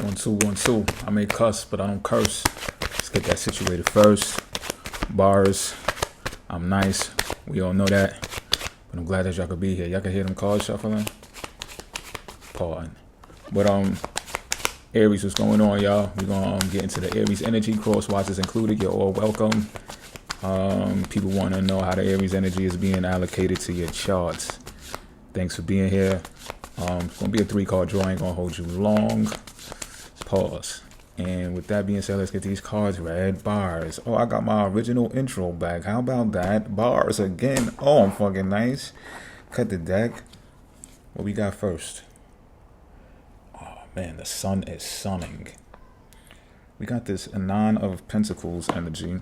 1 2 1 2. I may cuss, but I don't curse. Let's get that situated first. Bars. I'm nice. We all know that. But I'm glad that y'all could be here. Y'all can hear them cards shuffling. Pardon. But Aries, what's going on, y'all? We're gonna get into the Aries energy. Cross watches included. You're all welcome. People want to know how the Aries energy is being allocated to your charts. Thanks for being here. It's gonna be a 3-card draw. Ain't gonna hold you long. Pause. And with that being said, let's get these cards read. Bars. Oh, I got my original intro back. How about that? Bars again. Oh, I'm fucking nice. Cut the deck. What we got first? Oh man, the sun is sunning. We got this 9 of Pentacles energy.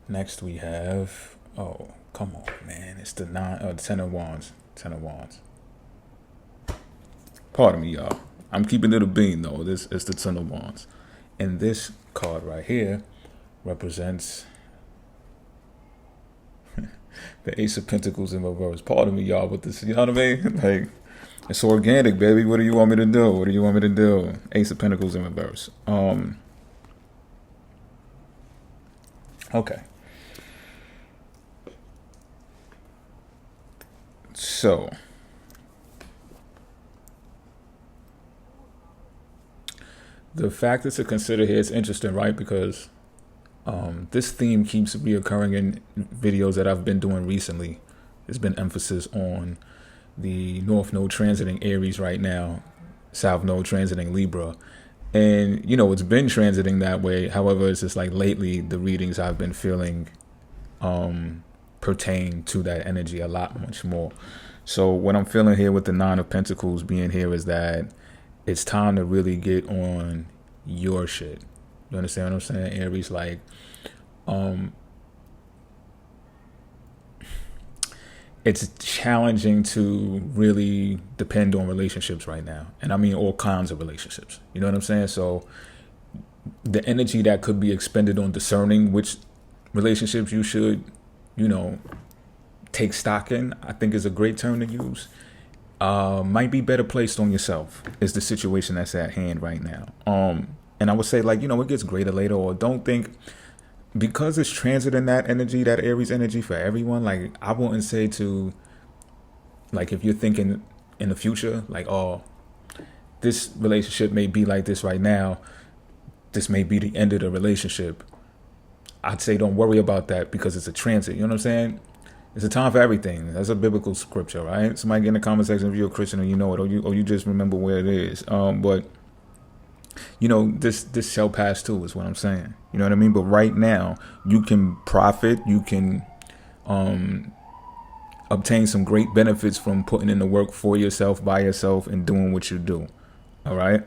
Next we have, oh, come on, man. It's the 10 of Wands. 10 of Wands. Pardon me, y'all. I'm keeping it a bean, though. This is the 10 of Wands. And this card right here represents the Ace of Pentacles in reverse. Pardon me, y'all, with this, you know what I mean? Like, it's organic, baby. What do you want me to do? What do you want me to do? Ace of Pentacles in reverse. Okay. So, the factor to consider here is interesting, right? Because this theme keeps reoccurring in videos that I've been doing recently. There's been emphasis on the North Node transiting Aries right now, South Node transiting Libra. And, you know, it's been transiting that way. However, it's just like lately, the readings I've been feeling pertain to that energy a lot much more. So what I'm feeling here with the 9 of Pentacles being here is that it's time to really get on your shit. You understand what I'm saying, Aries? Like, it's challenging to really depend on relationships right now. And I mean all kinds of relationships. You know what I'm saying? So the energy that could be expended on discerning which relationships you should, you know, take stock in, I think is a great term to use. Might be better placed on yourself is the situation that's at hand right now. And I would say, like, you know, it gets greater later, or don't think because it's transiting that energy, that Aries energy for everyone. Like, I wouldn't say to, like, if you're thinking in the future, like, oh, this relationship may be like this right now, this may be the end of the relationship. I'd say don't worry about that because it's a transit. You know what I'm saying? It's a time for everything. That's a biblical scripture, right? Somebody get in the comment section if you're a Christian and you know it, or you just remember where it is. But you know, this shall pass too, is what I'm saying. You know what I mean? But right now, you can profit. You can obtain some great benefits from putting in the work for yourself, by yourself, and doing what you do. All right.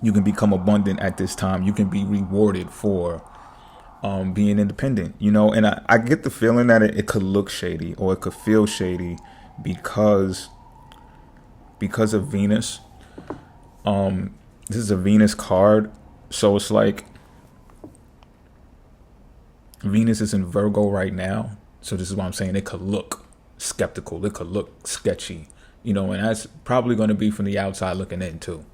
You can become abundant at this time. You can be rewarded for being independent, you know. And I get the feeling that it could look shady, or it could feel shady because of Venus. This is a Venus card, so it's like Venus is in Virgo right now. So this is why I'm saying it could look skeptical, it could look sketchy, you know, and that's probably going to be from the outside looking in too.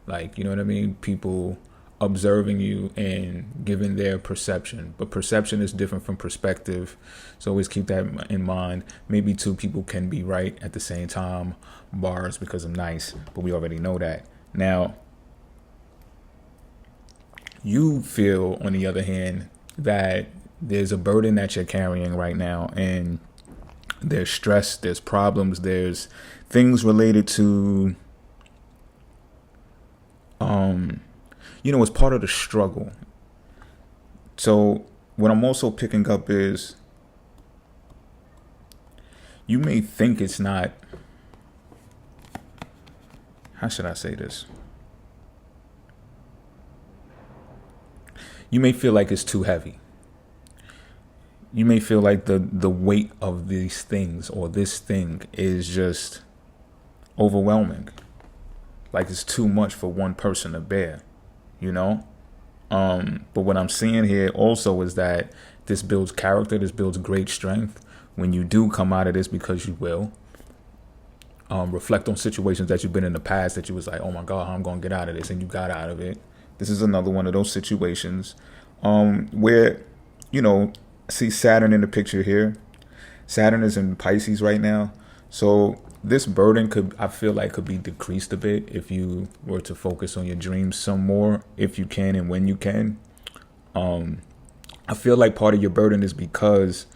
Like, you know what I mean? People observing you and giving their perception, but perception is different from perspective. So always keep that in mind. Maybe two people can be right at the same time. Bars, because I'm nice, but we already know that. Now, you feel, on the other hand, that there's a burden that you're carrying right now, and there's stress, there's problems, there's things related to, you know, it's part of the struggle. So what I'm also picking up is you may think it's not, how should I say this? You may feel like it's too heavy. You may feel like the weight of these things or this thing is just overwhelming. Like it's too much for one person to bear, you know? But what I'm seeing here also is that this builds character, this builds great strength. When you do come out of this, because you will, reflect on situations that you've been in the past that you was like, oh my God, how I'm going to get out of this, and you got out of it. This is another one of those situations where, see Saturn in the picture here. Saturn is in Pisces right now. So this burden I feel like could be decreased a bit if you were to focus on your dreams some more, if you can and when you can. I feel like part of your burden is because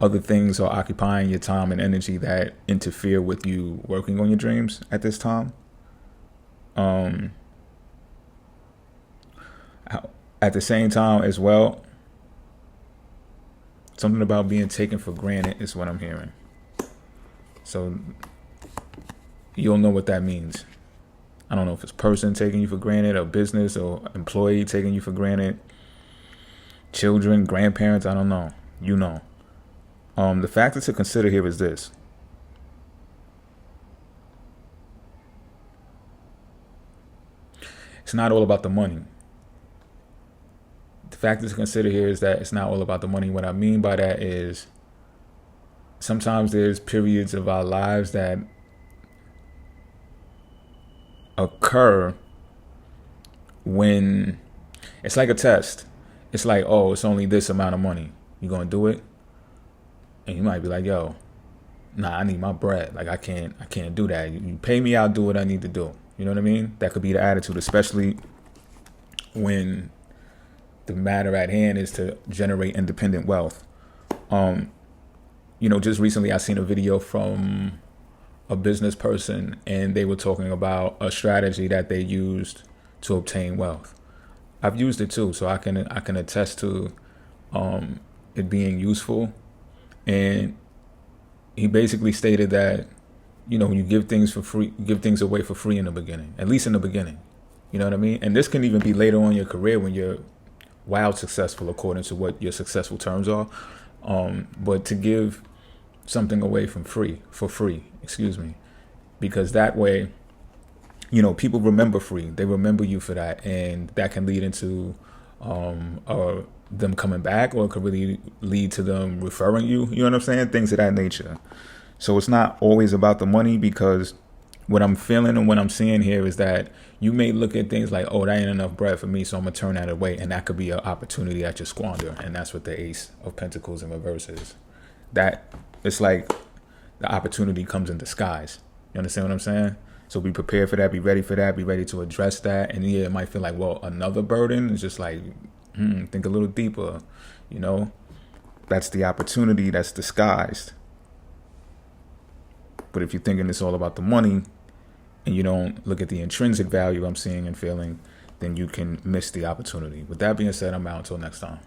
other things are occupying your time and energy that interfere with you working on your dreams at this time. At the same time as well, something about being taken for granted is what I'm hearing. So you'll know what that means. I don't know if it's person taking you for granted, or business or employee taking you for granted, children, grandparents, I don't know. You know. The factor to consider here is this. It's not all about the money. The factor to consider here is that it's not all about the money. What I mean by that is sometimes there's periods of our lives that occur when it's like a test. It's like, oh, it's only this amount of money. You gonna do it? And you might be like, yo, nah, I need my bread. Like I can't do that. You pay me, I'll do what I need to do. You know what I mean? That could be the attitude, especially when the matter at hand is to generate independent wealth. Just recently I seen a video from a business person, and they were talking about a strategy that they used to obtain wealth. I've used it too, so I can attest to it being useful. And he basically stated that, you give things for free, give things away for free in the beginning, at least in the beginning. You know what I mean? And this can even be later on in your career when you're wild successful, according to what your successful terms are. But to give something away for free, because that way, people remember free. They remember you for that, and that can lead into them coming back, or it could really lead to them referring you. You know what I'm saying? Things of that nature. So it's not always about the money, because what I'm feeling and what I'm seeing here is that you may look at things like, oh, that ain't enough bread for me, so I'm going to turn that away. And that could be an opportunity that you squander. And that's what the Ace of Pentacles in reverse is. That it's like the opportunity comes in disguise. You understand what I'm saying? So be prepared for that. Be ready for that. Be ready to address that. And yeah, it might feel like, well, another burden. It's just like, think a little deeper. That's the opportunity that's disguised. But if you're thinking it's all about the money, and you don't look at the intrinsic value I'm seeing and feeling, then you can miss the opportunity. With that being said, I'm out until next time.